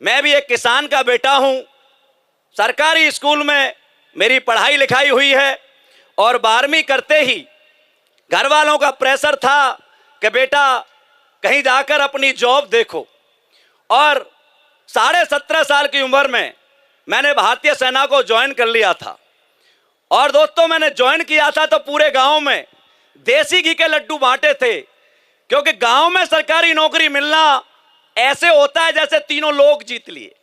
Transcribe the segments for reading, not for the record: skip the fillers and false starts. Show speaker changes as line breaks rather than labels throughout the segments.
मैं भी एक किसान का बेटा हूं। सरकारी स्कूल में मेरी पढ़ाई लिखाई हुई है और 12वीं करते ही घर वालों का प्रेशर था कि बेटा कहीं जाकर अपनी जॉब देखो। और 17.5 साल की उम्र में मैंने भारतीय सेना को ज्वाइन कर लिया था। और दोस्तों, मैंने ज्वाइन किया था तो पूरे गांव में देसी घी के लड्डू बांटे थे, क्योंकि गांव में सरकारी नौकरी मिलना ऐसे होता है जैसे तीनों लोग जीत लिए।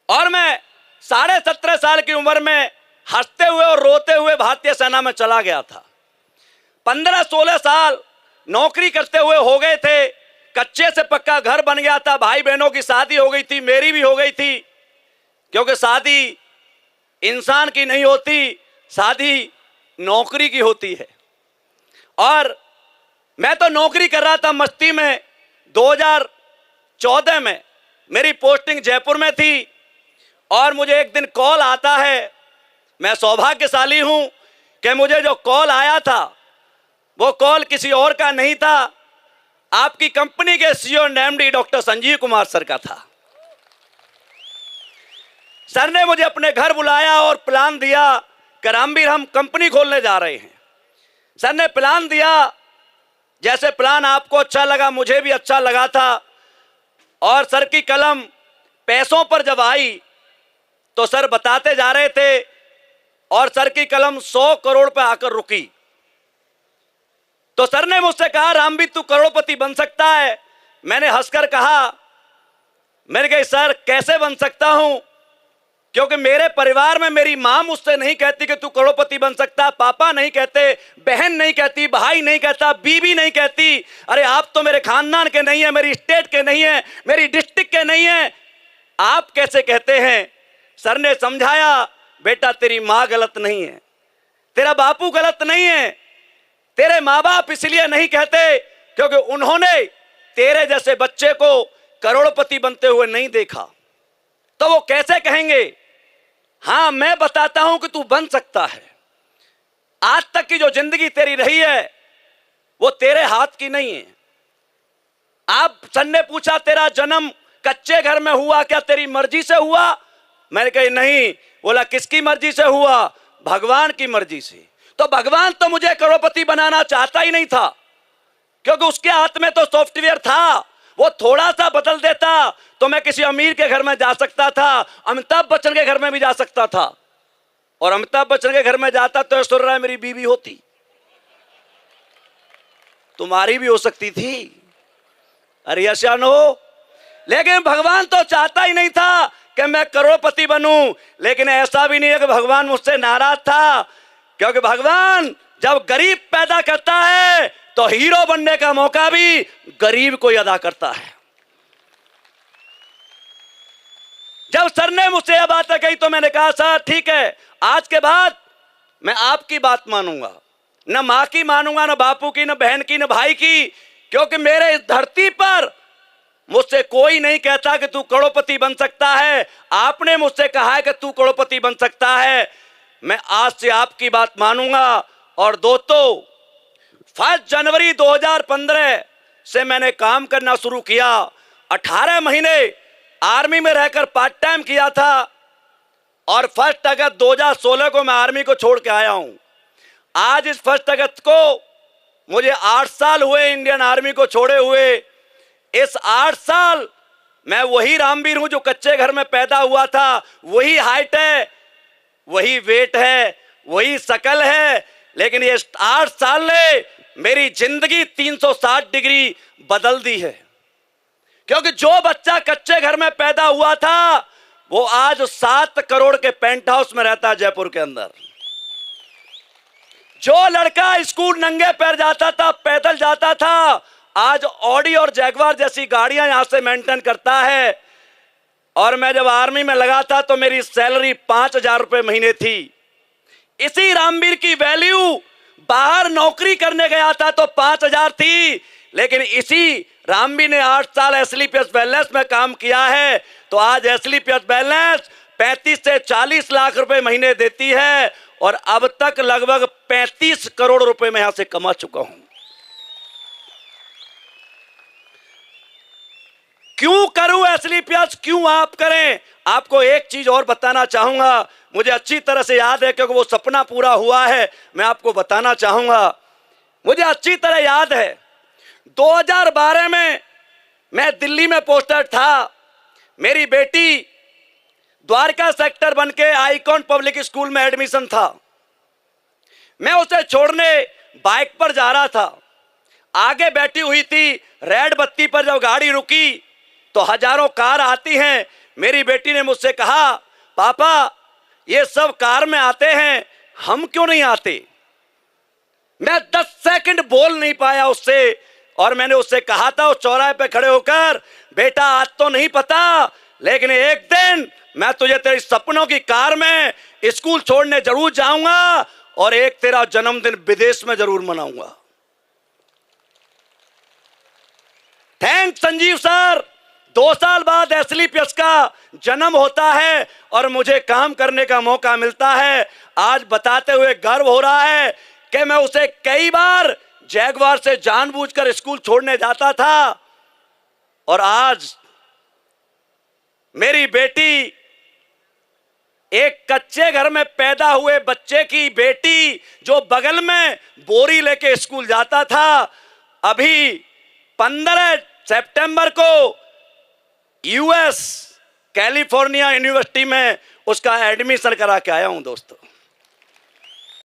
और मैं 17.5 साल की उम्र में हंसते हुए और रोते हुए भारतीय सेना में चला गया था। 15-16 साल नौकरी करते हुए हो गए थे, कच्चे से पक्का घर बन गया था, भाई बहनों की शादी हो गई थी, मेरी भी हो गई थी, क्योंकि शादी इंसान की नहीं होती, शादी नौकरी की होती है। और मैं तो नौकरी कर रहा था मस्ती में। 2014 में मेरी पोस्टिंग जयपुर में थी और मुझे एक दिन कॉल आता है। मैं सौभाग्यशाली हूं कि मुझे जो कॉल आया था वो कॉल किसी और का नहीं था, आपकी कंपनी के CEO and MD doctor Sanjeev Kumar sir का था। सर ने मुझे अपने घर बुलाया और प्लान दिया कि रामवीर, हम कंपनी खोलने जा रहे हैं। सर ने प्लान दिया, जैसे प्लान आपको अच्छा लगा मुझे भी अच्छा लगा था। और सर की कलम पैसों पर जब आई तो सर बताते जा रहे थे और सर की कलम 100 करोड़ पे आकर रुकी। तो सर ने मुझसे कहा, रामवीर तू करोड़पति बन सकता है। मैंने हंसकर कहा, मैंने कहा सर कैसे बन सकता हूं, क्योंकि मेरे परिवार में मेरी मां मुझसे नहीं कहती कि तू करोड़पति बन सकता, पापा नहीं कहते, बहन नहीं कहती, भाई नहीं कहता, बीवी नहीं कहती। अरे आप तो मेरे खानदान के नहीं है, मेरी स्टेट के नहीं है, मेरी डिस्ट्रिक्ट के नहीं है, आप कैसे कहते हैं। सर ने समझाया, बेटा तेरी मां गलत नहीं है, तेरा बापू गलत नहीं है, तेरे माँ बाप इसलिए नहीं कहते क्योंकि उन्होंने तेरे जैसे बच्चे को करोड़पति बनते हुए नहीं देखा, तो वो कैसे कहेंगे। हां, मैं बताता हूं कि तू बन सकता है। आज तक की जो जिंदगी तेरी रही है वो तेरे हाथ की नहीं है। आप सर ने पूछा, तेरा जन्म कच्चे घर में हुआ क्या, तेरी मर्जी से हुआ। मैंने कहा नहीं। बोला किसकी मर्जी से हुआ, भगवान की मर्जी से। तो भगवान तो मुझे करोड़पति बनाना चाहता ही नहीं था, क्योंकि उसके हाथ में तो सॉफ्टवेयर था, वो थोड़ा सा बदल देता तो मैं किसी अमीर के घर में जा सकता था, अमिताभ बच्चन के घर में भी जा सकता था। और अमिताभ बच्चन के घर में जाता तो ऐश्वर्या राय मेरी बीवी होती, तुम्हारी भी हो सकती थी। अरे यशान हो। लेकिन भगवान तो चाहता ही नहीं था कि मैं करोड़पति बनूं। लेकिन ऐसा भी नहीं है कि भगवान मुझसे नाराज था, क्योंकि भगवान जब गरीब पैदा करता है तो हीरो बनने का मौका भी गरीब को ही अदा करता है। जब सर ने मुझसे यह बात कही तो मैंने कहा, सर ठीक है, आज के बाद मैं आपकी बात मानूंगा, न मां की मानूंगा, न बापू की, न बहन की, न भाई की, क्योंकि मेरे इस धरती पर मुझसे कोई नहीं कहता कि तू करोड़पति बन सकता है। आपने मुझसे कहा है कि तू करोड़पति बन सकता है, मैं आज से आपकी बात मानूंगा। और दोस्तों, 1 जनवरी 2015 से मैंने काम करना शुरू किया। 18 महीने आर्मी में रहकर पार्ट टाइम किया था और 1 अगस्त 2016 को मैं आर्मी को छोड़ के आया हूं। आज इस 1 अगस्त को मुझे 8 साल हुए इंडियन आर्मी को छोड़े हुए। इस 8 साल मैं वही रामवीर हूं जो कच्चे घर में पैदा हुआ था, वही हाइट है, वही वेट है, वही शकल है। लेकिन ये 8 साल ने मेरी जिंदगी 360 डिग्री बदल दी है, क्योंकि जो बच्चा कच्चे घर में पैदा हुआ था वो आज 7 करोड़ के पेंट हाउस में रहता है जयपुर के अंदर। जो लड़का स्कूल नंगे पैर जाता था, पैदल जाता था, आज ऑडी और जैगवार जैसी गाड़ियां यहां से मेंटेन करता है। और मैं जब आर्मी में लगा था तो मेरी सैलरी 5,000 रुपए महीने थी। इसी रामवीर की वैल्यू बाहर नौकरी करने गया था तो 5,000 थी, लेकिन इसी रामवीर ने 8 साल एसएलपीएस वेलनेस में काम किया है तो आज एसएलपीएस वेलनेस 35 से 40 लाख रुपए महीने देती है। और अब तक लगभग 35 करोड़ रुपए मैं यहां से कमा चुका हूं। क्यों करूं एसलीपीएस, क्यों आप करें? आपको एक चीज और बताना चाहूंगा, मुझे अच्छी तरह से याद है क्योंकि वो सपना पूरा हुआ है। मैं आपको बताना चाहूंगा, मुझे अच्छी तरह याद है 2012 में मैं दिल्ली में पोस्टेड था। मेरी बेटी द्वारका सेक्टर बन के आइकॉन पब्लिक स्कूल में एडमिशन था। मैं उसे छोड़ने बाइक पर जा रहा था, आगे बैठी हुई थी। रेड बत्ती पर जब गाड़ी रुकी तो हजारों कार आती हैं। मेरी बेटी ने मुझसे कहा, पापा ये सब कार में आते हैं, हम क्यों नहीं आते? मैं 10 सेकंड बोल नहीं पाया उससे, और मैंने उससे कहा था उस चौराहे पे खड़े होकर, बेटा आज तो नहीं पता, लेकिन एक दिन मैं तुझे तेरे सपनों की कार में स्कूल छोड़ने जरूर जाऊंगा और एक तेरा जन्मदिन विदेश में जरूर मनाऊंगा। Thanks Sanjeev sir. 2 साल बाद एसलीपीएस का जन्म होता है और मुझे काम करने का मौका मिलता है। आज बताते हुए गर्व हो रहा है कि मैं उसे कई बार जैगवार से जानबूझकर स्कूल छोड़ने जाता था, और आज मेरी बेटी, एक कच्चे घर में पैदा हुए बच्चे की बेटी जो बगल में बोरी लेके स्कूल जाता था, अभी 15 सितंबर को यूएस कैलिफोर्निया यूनिवर्सिटी में उसका एडमिशन करा के आया हूं दोस्तों।